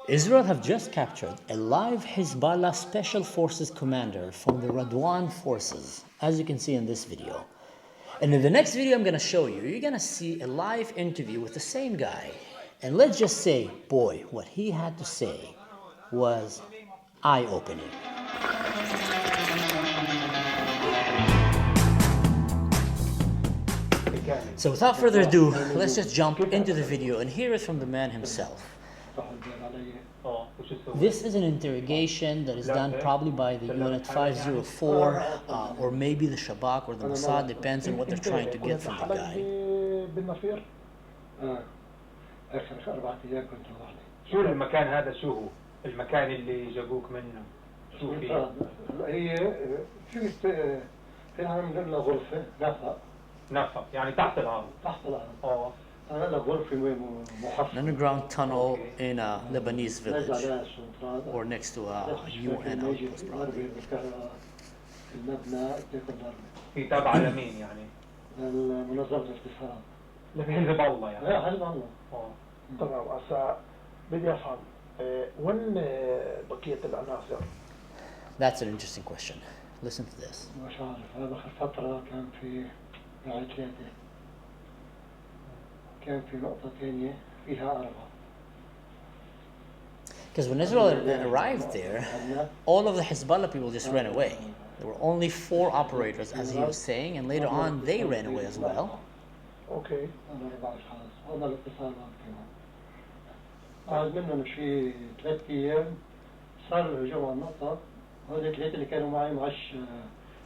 Israel have just captured a live Hezbollah Special Forces commander from the Radwan forces, as you can see in this video. And in the next video I'm going to show you, you're going to see a live interview with the same guy. And let's just say, boy, what he had to say was eye-opening. So without further ado, let's just jump into the video and hear it from the man himself. This is an interrogation that is done probably by the Unit 504 or maybe the Shabak or the Mossad, depends on what they're trying to get from the guy. شو المكان هذا؟ شو هو المكان اللي جابوك منه؟ شو فيه؟ هي في العالم لنا غرفة نفق يعني تحت الأرض. تحت الأرض. أنا لنا غرفة محفظة. An underground tunnel in a Lebanese village or next to a UN outpost probably. المبنى في تابع لمين يعني؟ المنظمة الاتصالات. لحزب الله يعني. لا حزب الله. تمام. هسا بدي افهم وين بقية العناصر؟ That's an interesting question. Listen to this. مش عارف، هذا آخر فترة كان في ثلاثة، كان في نقطة ثانية فيها 4. Because when Israel arrived there, all of the Hezbollah people just ran away. There were only 4 operators, as he was saying, and later on they ran away as well. اوكي. أنا 4 أشخاص، هذا الاتصالات كمان. قعد منهم شي 3 أيام صار الهجوم على النقطة. هذول 3 اللي كانوا معي معش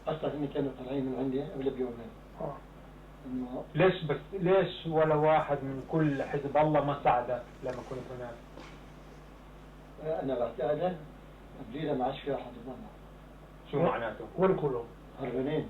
أصلاً هن كانوا طالعين من عندي قبل بيومين. ليش ولا واحد من كل حزب الله ما ساعدك لما كنت هناك؟ أنا بعتقد بدينا ما عادش في أحد ضمنا. شو معناته؟ وين كلهم؟ هربانين.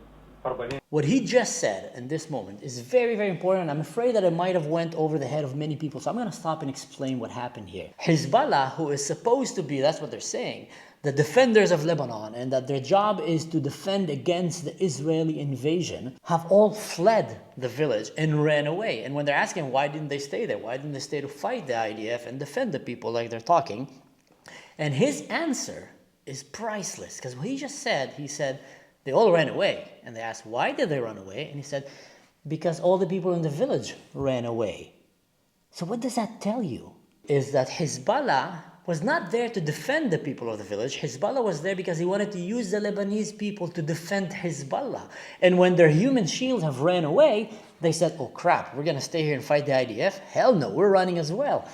What he just said in this moment is very, very important. I'm afraid that it might have went over the head of many people. So I'm going to stop and explain what happened here. Hezbollah, who is supposed to be, that's what they're saying, the defenders of Lebanon, and that their job is to defend against the Israeli invasion, have all fled the village and ran away. And when they're asking why didn't they stay there, why didn't they stay to fight the IDF and defend the people like they're talking, and his answer is priceless. Because what he just said, he said, they all ran away. And they asked, why did they run away? And he said, because all the people in the village ran away. So what does that tell you? Is that Hezbollah was not there to defend the people of the village. Hezbollah was there because he wanted to use the Lebanese people to defend Hezbollah. And when their human shields have ran away, they said, oh crap, we're going to stay here and fight the IDF? Hell no, we're running as well.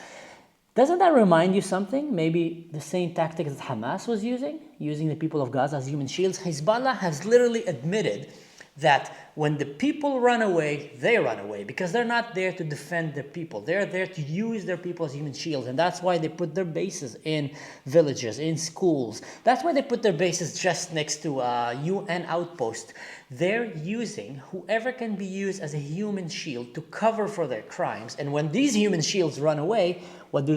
Doesn't that remind you something? Maybe the same tactic that Hamas was using the people of Gaza as human shields. Hezbollah has literally admitted that when the people run away, they run away because they're not there to defend their people. They're there to use their people as human shields. And that's why they put their bases in villages, in schools. That's why they put their bases just next to a UN outpost. They're using whoever can be used as a human shield to cover for their crimes. And when these human shields run away, what do?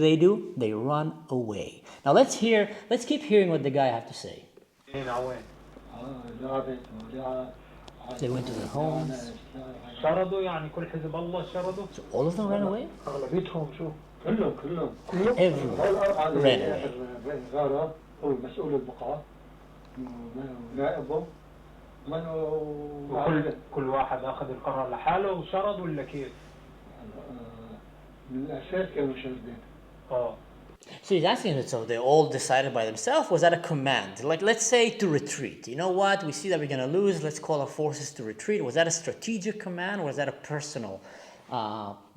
They run away. Now let's keep hearing what the guy had to say. They went to their homes. شردوا يعني كل حزب الله شردوا. So all of them ran away? أغلبيتهم شو؟ كلهم. Everyone ran away. غارة هو مسؤول البقعة نائبه كل واحد أخذ القرار لحاله وشرد ولا كيف؟ من الأساس كانوا شاردين. So he's asking it, so they all decided by themselves? Was that a command? Like, let's say to retreat. You know what? We see that we're going to lose. Let's call our forces to retreat. Was that a strategic command or was that a personal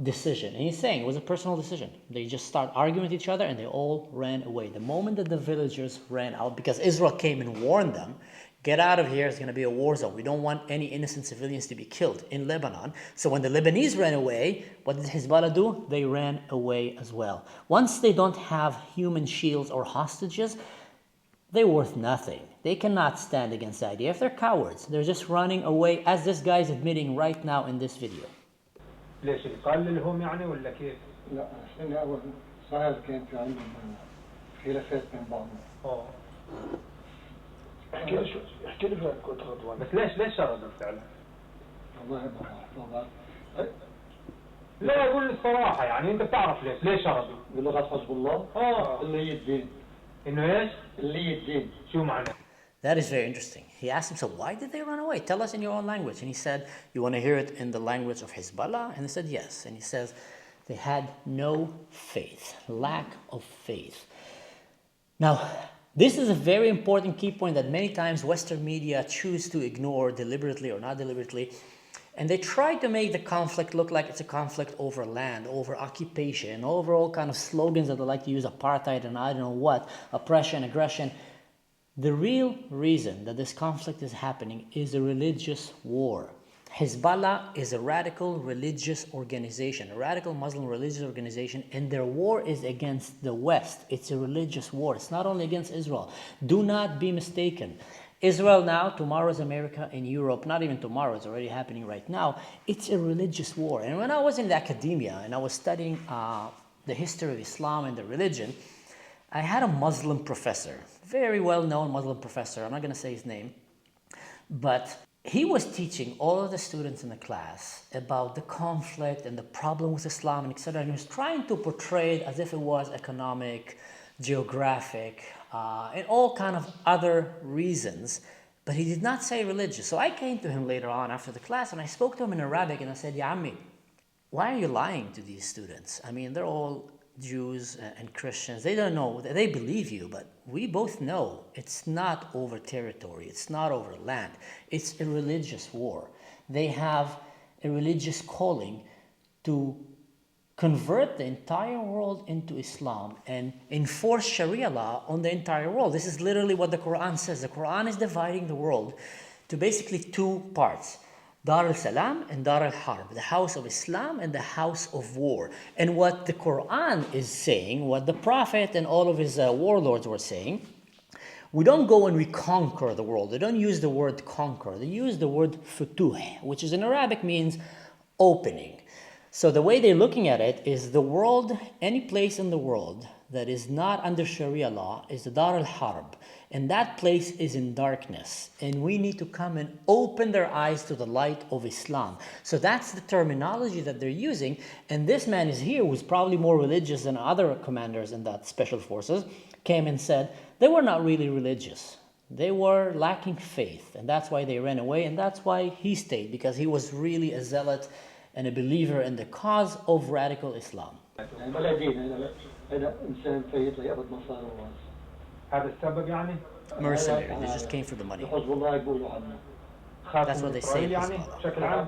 decision? And he's saying it was a personal decision. They just start arguing with each other and they all ran away. The moment that the villagers ran out, because Israel came and warned them, get out of here, it's going to be a war zone. We don't want any innocent civilians to be killed in Lebanon. So when the Lebanese ran away, what did Hezbollah do? They ran away as well. Once they don't have human shields or hostages, they're worth nothing. They cannot stand against the IDF. They're cowards. They're just running away, as this guy is admitting right now in this video. ليش يقللهم يعني ولا كيف؟ لا عشان أول صار كان في عندهم خلافات بين بعضهم. احكي لي شو كنت غضبان. بس ليش شردوا فعلا؟ والله ما بعرف. لا أقول الصراحة يعني أنت بتعرف ليش هربوا؟ بلغة حزب الله اللي هي الدين. إنه إيش؟ اللي هي الدين. شو معناه؟ That is very interesting. He asked him, so why did they run away? Tell us in your own language. And he said, you want to hear it in the language of Hezbollah? And they said, yes. And he says, they had no faith, lack of faith. Now, this is a very important key point that many times Western media choose to ignore deliberately or not deliberately. And they try to make the conflict look like it's a conflict over land, over occupation, over all kind of slogans that they like to use, apartheid and I don't know what, oppression, aggression. The real reason that this conflict is happening is a religious war. Hezbollah is a radical religious organization, a radical Muslim religious organization, and their war is against the West. It's a religious war. It's not only against Israel. Do not be mistaken. Israel now, tomorrow is America and Europe, not even tomorrow, it's already happening right now. It's a religious war. And when I was in the academia and I was studying the history of Islam and the religion, I had a Muslim professor, very well-known Muslim professor. I'm not going to say his name, but he was teaching all of the students in the class about the conflict and the problem with Islam and etc. And he was trying to portray it as if it was economic, geographic, and all kind of other reasons, but he did not say religious. So I came to him later on after the class and I spoke to him in Arabic and I said, Ya Ammi, why are you lying to these students? I mean, they're all Jews and Christians. They don't know, they believe you, but we both know it's not over territory, it's not over land, it's a religious war. They have a religious calling to convert the entire world into Islam and enforce Sharia law on the entire world. This is literally what the Quran says. The Quran is dividing the world to basically two parts. Dar al-Salam and Dar al-Harb, the house of Islam and the house of war. And what the Quran is saying, what the Prophet and all of his warlords were saying, we don't go and we conquer the world. They don't use the word conquer. They use the word futuh, which is in Arabic means opening. So the way they're looking at it is the world, any place in the world that is not under Sharia law is the Dar al-Harb. And that place is in darkness. And we need to come and open their eyes to the light of Islam. So that's the terminology that they're using. And this man is here, who's probably more religious than other commanders in that special forces, came and said they were not really religious. They were lacking faith. And that's why they ran away. And that's why he stayed, because he was really a zealot and a believer in the cause of radical Islam. هذا السبب يعني؟ Mercenary, they just came for the money. That's what they say. يعني بشكل عام.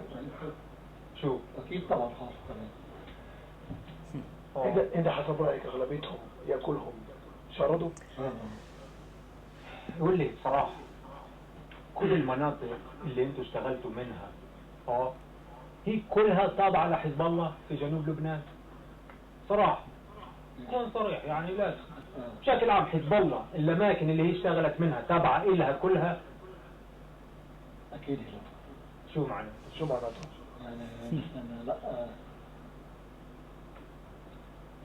شو؟ أكيد طبعا خاص. إذا حسب رأيك أغلبيتهم يأكلهم شردوا؟ قول لي بصراحة كل المناطق اللي انتوا اشتغلتوا منها هي كلها تابعة لحزب الله في جنوب لبنان صراحة كون صريح يعني لازم بشكل عام حزب الله الأماكن اللي هي اشتغلت منها تابعة إلها كلها أكيد لا. شو معناته؟ يعني لا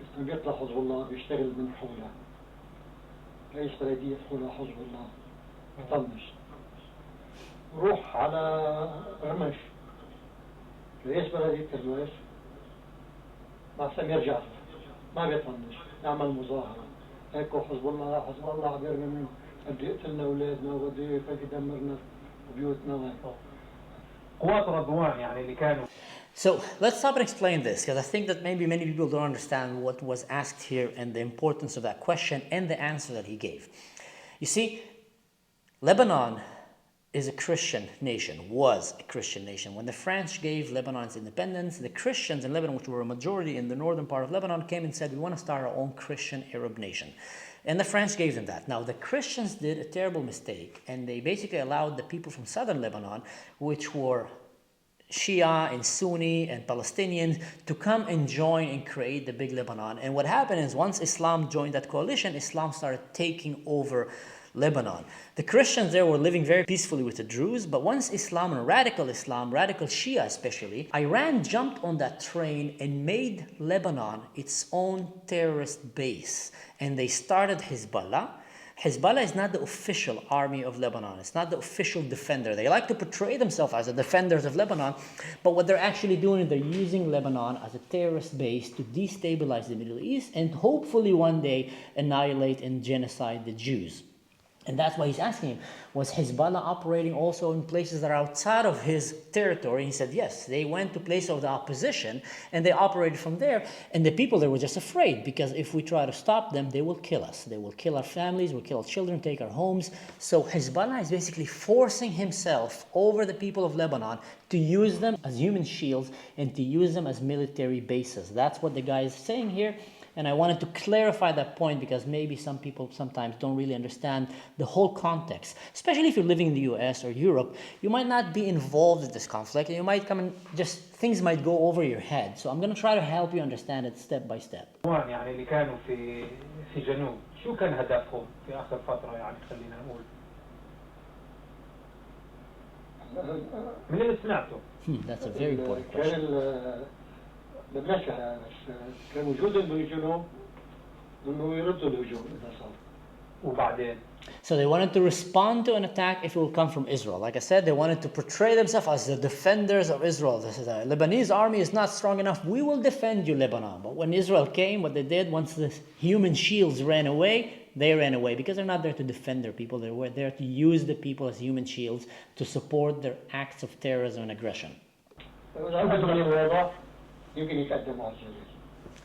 اسم بيطلع حزب الله بيشتغل من حولها رئيس بلدية حولها حزب الله يطنش روح على رمش رئيس بلدية رمش مع سم يرجع ما بيطنش يعمل مظاهرة هيك حزب الله عم يرمي منه بده يقتلنا أولادنا وبده يدمرنا وبيوتنا قوات رضوان يعني اللي كانوا. So let's stop and explain this, because I think that maybe many people don't understand what was asked here and the importance of that question and the answer that he gave. You see, Lebanon is a Christian nation, was a Christian nation. When the French gave Lebanon its independence, the Christians in Lebanon, which were a majority in the northern part of Lebanon, came and said, we want to start our own Christian Arab nation. And the French gave them that. Now, the Christians did a terrible mistake, and they basically allowed the people from southern Lebanon, which were Shia and Sunni and Palestinians, to come and join and create the big Lebanon. And what happened is once Islam joined that coalition, Islam started taking over Lebanon. The Christians there were living very peacefully with the Druze, but once Islam, radical Shia especially, Iran jumped on that train and made Lebanon its own terrorist base. And they started Hezbollah. Hezbollah is not the official army of Lebanon. It's not the official defender. They like to portray themselves as the defenders of Lebanon, but what they're actually doing is they're using Lebanon as a terrorist base to destabilize the Middle East and hopefully one day annihilate and genocide the Jews. And that's why he's asking him, was Hezbollah operating also in places that are outside of his territory? He said, yes, they went to places of the opposition and they operated from there. And the people there were just afraid because if we try to stop them, they will kill us. They will kill our families, will kill our children, take our homes. So Hezbollah is basically forcing himself over the people of Lebanon to use them as human shields and to use them as military bases. That's what the guy is saying here. And I wanted to clarify that point because maybe some people sometimes don't really understand the whole context. Especially if you're living in the US or Europe, you might not be involved in this conflict and you might come and just things might go over your head. So I'm going to try to help you understand it step by step. يعني اللي كانوا في جنوب شو كان هدفهم في آخر فترة يعني خلينا نقول من اللي سمعته. That's a very important question. بمشهد كان وجودهم بالجنوب انه يردوا الهجوم اذا صار. وبعدين So they wanted to respond to an attack if it will come from Israel. Like I said, they wanted to portray themselves as the defenders of Israel. The Lebanese army is not strong enough. We will defend you, Lebanon. But when Israel came, what they did, once the human shields ran away, they ran away because they're not there to defend their people. They were there to use the people as human shields to support their acts of terrorism and aggression.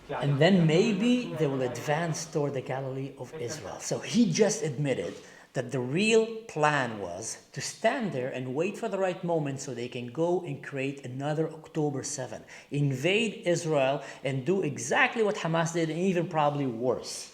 And then maybe they will advance toward the Galilee of Israel. So he just admitted that the real plan was to stand there and wait for the right moment so they can go and create another October 7, invade Israel and do exactly what Hamas did and even probably worse.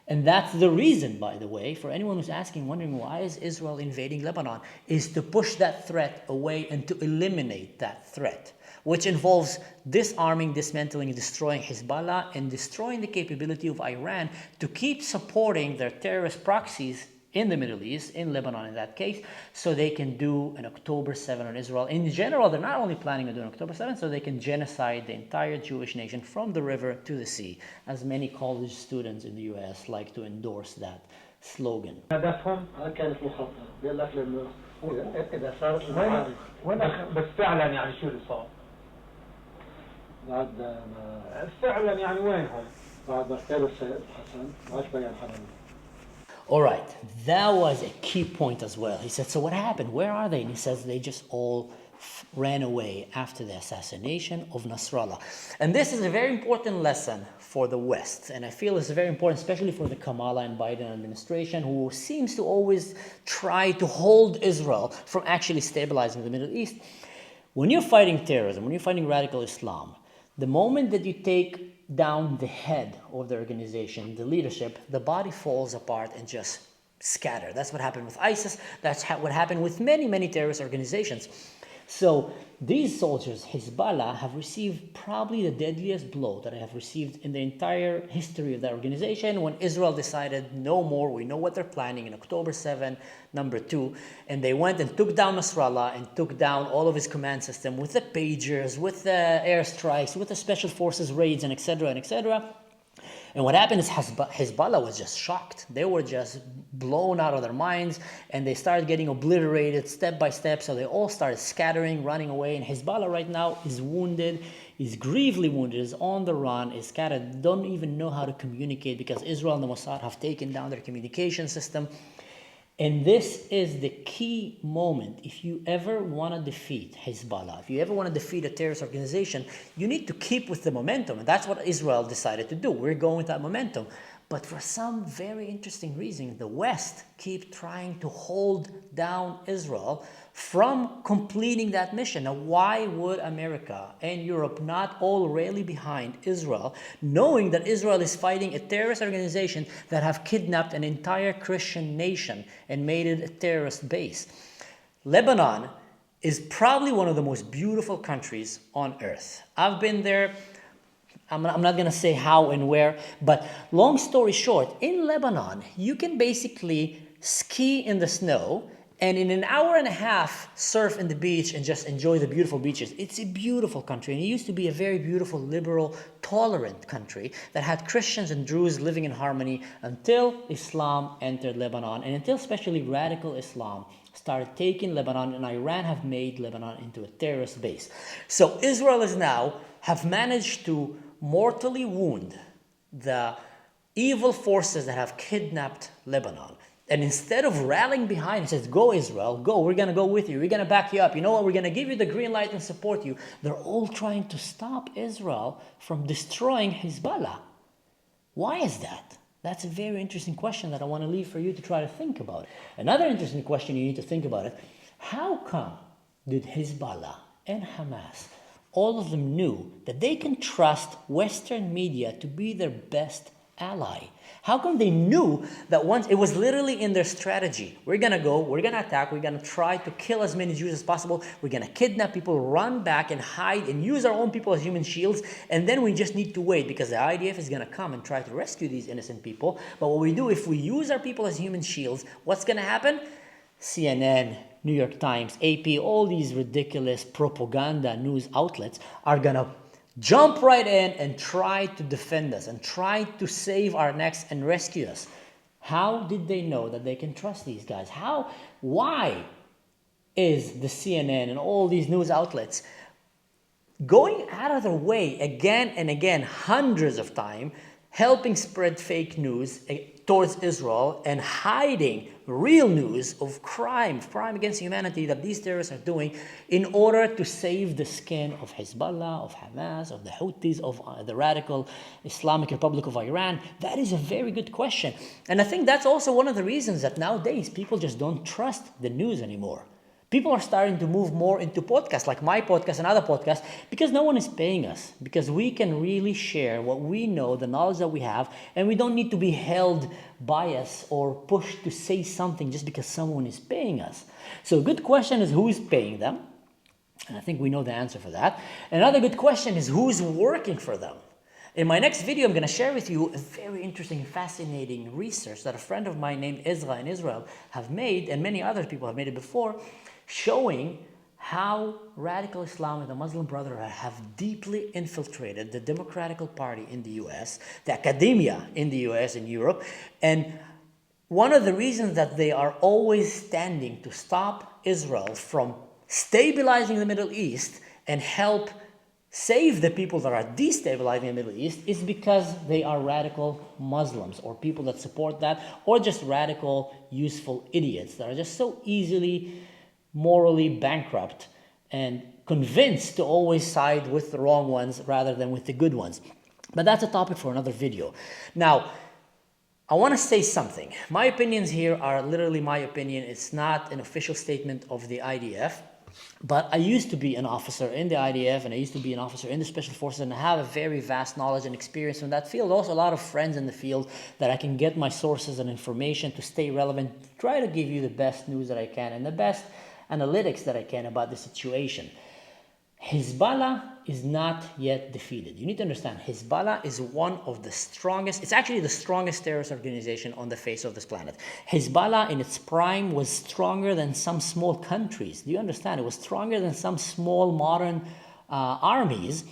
And that's the reason, by the way, for anyone who's asking, wondering why is Israel invading Lebanon, is to push that threat away and to eliminate that threat, which involves disarming, dismantling, and destroying Hezbollah and destroying the capability of Iran to keep supporting their terrorist proxies in the Middle East, in Lebanon in that case, so they can do an October 7 on Israel. In general, they're not only planning on doing October 7, so they can genocide the entire Jewish nation from the river to the sea, as many college students in the US like to endorse that slogan. هدفهم كانت مخططة بيقول لك لانه اذا صارت وين بس فعلا يعني شو اللي صار؟ بعد ما فعلا يعني وينهم؟ بعد ما اغتالوا السيد حسن ما عادش بين حدا. All right, that was a key point as well. He said, so what happened? Where are they? And he says they just all ran away after the assassination of Nasrallah. And this is a very important lesson for the West. And I feel it's very important, especially for the Kamala and Biden administration, who seems to always try to hold Israel from actually stabilizing the Middle East. When you're fighting terrorism, when you're fighting radical Islam, the moment that you take down the head of the organization, the leadership, the body falls apart and just scatter. That's what happened with ISIS. That's what happened with many, many terrorist organizations. So these soldiers, Hezbollah, have received probably the deadliest blow that I have received in the entire history of that organization when Israel decided no more, we know what they're planning in October 7, number 2, and they went and took down Nasrallah and took down all of his command system with the pagers, with the airstrikes, with the special forces raids, and etc., and etc. And what happened is Hezbollah was just shocked. They were just blown out of their minds and they started getting obliterated step by step. So they all started scattering, running away. And Hezbollah right now is wounded, is gravely wounded, is on the run, is scattered, don't even know how to communicate because Israel and the Mossad have taken down their communication system. And this is the key moment. If you ever want to defeat Hezbollah, if you ever want to defeat a terrorist organization, you need to keep with the momentum. And that's what Israel decided to do. We're going with that momentum. But for some very interesting reason, the West keep trying to hold down Israel from completing that mission. Now, why would America and Europe not all rally behind Israel, knowing that Israel is fighting a terrorist organization that have kidnapped an entire Christian nation and made it a terrorist base? Lebanon is probably one of the most beautiful countries on earth. I've been there. I'm not going to say how and where, but long story short, in Lebanon, you can basically ski in the snow and in an hour and a half surf in the beach and just enjoy the beautiful beaches. It's a beautiful country, and it used to be a very beautiful, liberal, tolerant country that had Christians and Druze living in harmony until Islam entered Lebanon, and until especially radical Islam started taking Lebanon, and Iran have made Lebanon into a terrorist base. So Israel is now have managed to mortally wound the evil forces that have kidnapped Lebanon. And instead of rallying behind, it says, go Israel, go, we're going to go with you, we're going to back you up, you know what, we're going to give you the green light and support you. They're all trying to stop Israel from destroying Hezbollah. Why is that? That's a very interesting question that I want to leave for you to try to think about. Another interesting question you need to think about it, how come did Hezbollah and Hamas, all of them knew that they can trust Western media to be their best ally? How come they knew that once it was literally in their strategy? We're going to go, we're going to attack, we're going to try to kill as many Jews as possible, we're going to kidnap people, run back and hide and use our own people as human shields, and then we just need to wait because the IDF is going to come and try to rescue these innocent people. But what we do, if we use our people as human shields, what's going to happen? CNN, New York Times, AP, all these ridiculous propaganda news outlets are going to jump right in and try to defend us and try to save our necks and rescue us. How did they know that they can trust these guys? Why is the CNN and all these news outlets going out of their way again and again, hundreds of times, helping spread fake news towards Israel and hiding real news of crime against humanity that these terrorists are doing in order to save the skin of Hezbollah, of Hamas, of the Houthis, of the radical Islamic Republic of Iran? That is a very good question. And I think that's also one of the reasons that nowadays people just don't trust the news anymore. People are starting to move more into podcasts, like my podcast and other podcasts, because no one is paying us. Because we can really share what we know, the knowledge that we have, and we don't need to be held bias or pushed to say something just because someone is paying us. So a good question is who is paying them? And I think we know the answer for that. Another good question is who's working for them? In my next video, I'm going to share with you a very interesting, fascinating research that a friend of mine named Ezra in Israel have made, and many other people have made it before, showing how radical Islam and the Muslim Brotherhood have deeply infiltrated the Democratic Party in the US, the academia in the US and Europe, and one of the reasons that they are always standing to stop Israel from stabilizing the Middle East and help save the people that are destabilizing the Middle East is because they are radical Muslims or people that support that, or just radical, useful idiots that are just so easily morally bankrupt and convinced to always side with the wrong ones rather than with the good ones. But that's a topic for another video. Now, I want to say something. My opinions here are literally my opinion. It's not an official statement of the IDF. But I used to be an officer in the IDF, and I used to be an officer in the Special Forces, and I have a very vast knowledge and experience in that field. Also, a lot of friends in the field that I can get my sources and information to stay relevant, try to give you the best news that I can and the best analytics that I can about the situation. Hezbollah is not yet defeated. You need to understand, Hezbollah is one of the strongest, it's actually the strongest terrorist organization on the face of this planet. Hezbollah in its prime was stronger than some small countries. Do you understand? It was stronger than some small modern armies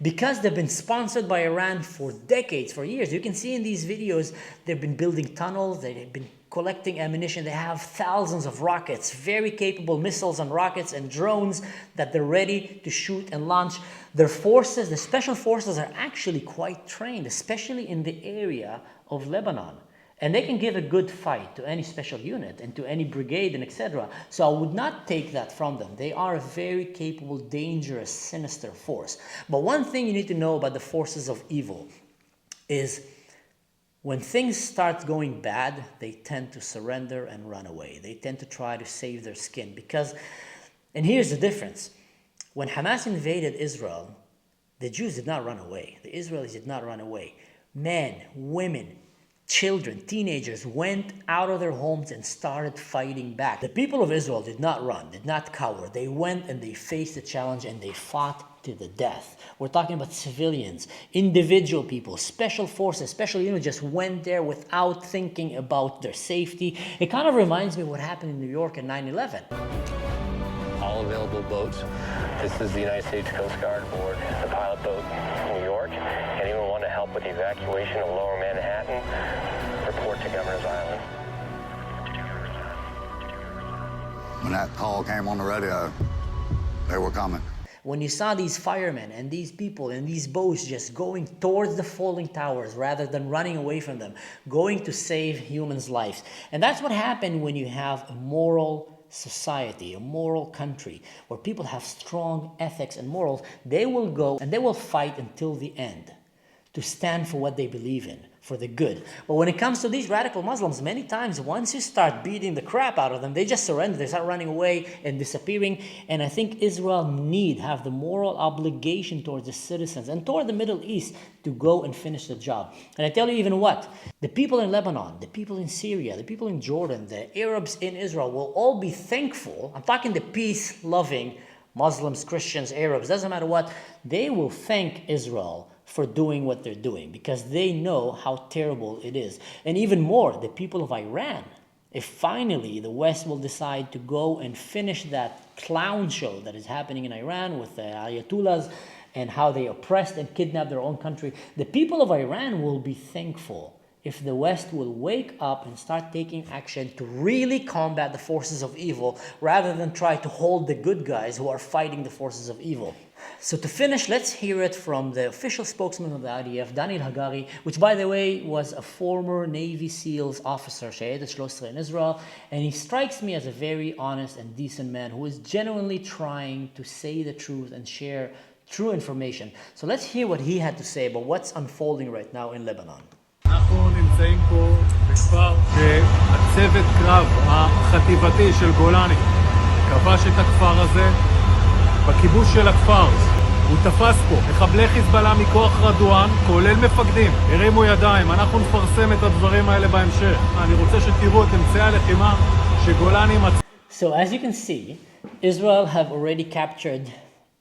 because they've been sponsored by Iran for decades, for years. You can see in these videos, they've been building tunnels, they've been collecting ammunition. They have thousands of rockets, very capable missiles and rockets and drones that they're ready to shoot and launch. Their forces, the special forces, are actually quite trained, especially in the area of Lebanon. And they can give a good fight to any special unit and to any brigade and etc. So I would not take that from them. They are a very capable, dangerous, sinister force. But one thing you need to know about the forces of evil is when things start going bad, they tend to surrender and run away. They tend to try to save their skin because, and here's the difference. When Hamas invaded Israel, the Jews did not run away. The Israelis did not run away. Men, women, children, teenagers went out of their homes and started fighting back. The people of Israel did not run, did not cower. They went and they faced the challenge and they fought to the death. We're talking about civilians, individual people, special forces, special units just went there without thinking about their safety. It kind of reminds me of what happened in New York in 9/11. All available boats. This is the United States Coast Guard aboard the pilot boat New York. Anyone want to help with the evacuation of Lower Manhattan? Report to Governor's Island. When that call came on the radio, they were coming. When you saw these firemen and these people and these boats just going towards the falling towers rather than running away from them, going to save humans' lives. And that's what happened when you have a moral society, a moral country, where people have strong ethics and morals. They will go and they will fight until the end to stand for what they believe in, for the good. But when it comes to these radical Muslims, many times once you start beating the crap out of them, they just surrender, they start running away and disappearing. And I think Israel have the moral obligation towards the citizens and toward the Middle East to go and finish the job. And I tell you even what, the people in Lebanon, the people in Syria, the people in Jordan, the Arabs in Israel will all be thankful. I'm talking the peace-loving Muslims, Christians, Arabs, doesn't matter what, they will thank Israel for doing what they're doing because they know how terrible it is. And even more, the people of Iran, if finally the West will decide to go and finish that clown show that is happening in Iran with the Ayatollahs and how they oppressed and kidnapped their own country, the people of Iran will be thankful if the West will wake up and start taking action to really combat the forces of evil rather than try to hold the good guys who are fighting the forces of evil. So to finish, let's hear it from the official spokesman of the IDF, Daniel Hagari, which by the way was a former Navy SEALs officer, Shaheed 13 in Israel, and he strikes me as a very honest and decent man who is genuinely trying to say the truth and share true information. So let's hear what he had to say about what's unfolding right now in Lebanon. אנחנו נמצאים פה בכפר שהצוות קרב החטיבתי של גולני כבש את הכפר הזה. בכיבוש של הכפר הוא תפס פה מחבלי חיזבאללה מכוח רדואן, כולל מפקדים, הרימו ידיים. אנחנו נפרסם את הדברים האלה בהמשך. אני רוצה שתראו את אמצעי הלחימה שגולני מצא. So as you can see, Israel have already captured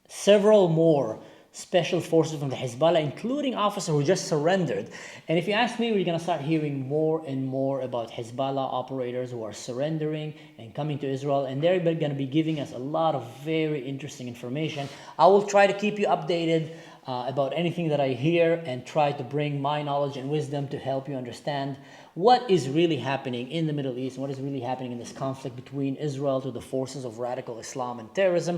several more special forces from the Hezbollah, including officers who just surrendered. And if you ask me, we're going to start hearing more and more about Hezbollah operators who are surrendering and coming to Israel. And they're going to be giving us a lot of very interesting information. I will try to keep you updated about anything that I hear and try to bring my knowledge and wisdom to help you understand what is really happening in the Middle East and what is really happening in this conflict between Israel to the forces of radical Islam and terrorism.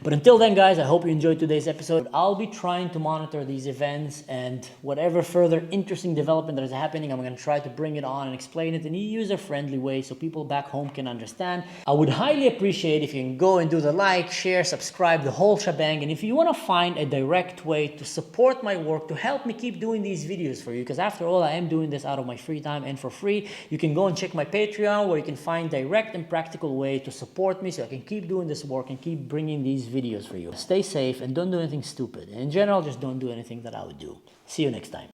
But until then, guys, I hope you enjoyed today's episode. I'll be trying to monitor these events and whatever further interesting development that is happening, I'm going to try to bring it on and explain it in a user-friendly way so people back home can understand. I would highly appreciate if you can go and do the like, share, subscribe, the whole shebang. And if you want to find a direct way to support my work, to help me keep doing these videos for you, because after all, I am doing this out of my free time and for free, you can go and check my Patreon where you can find direct and practical way to support me so I can keep doing this work and keep bringing these videos for you. Stay safe and don't do anything stupid. And in general, just don't do anything that I would do. See you next time.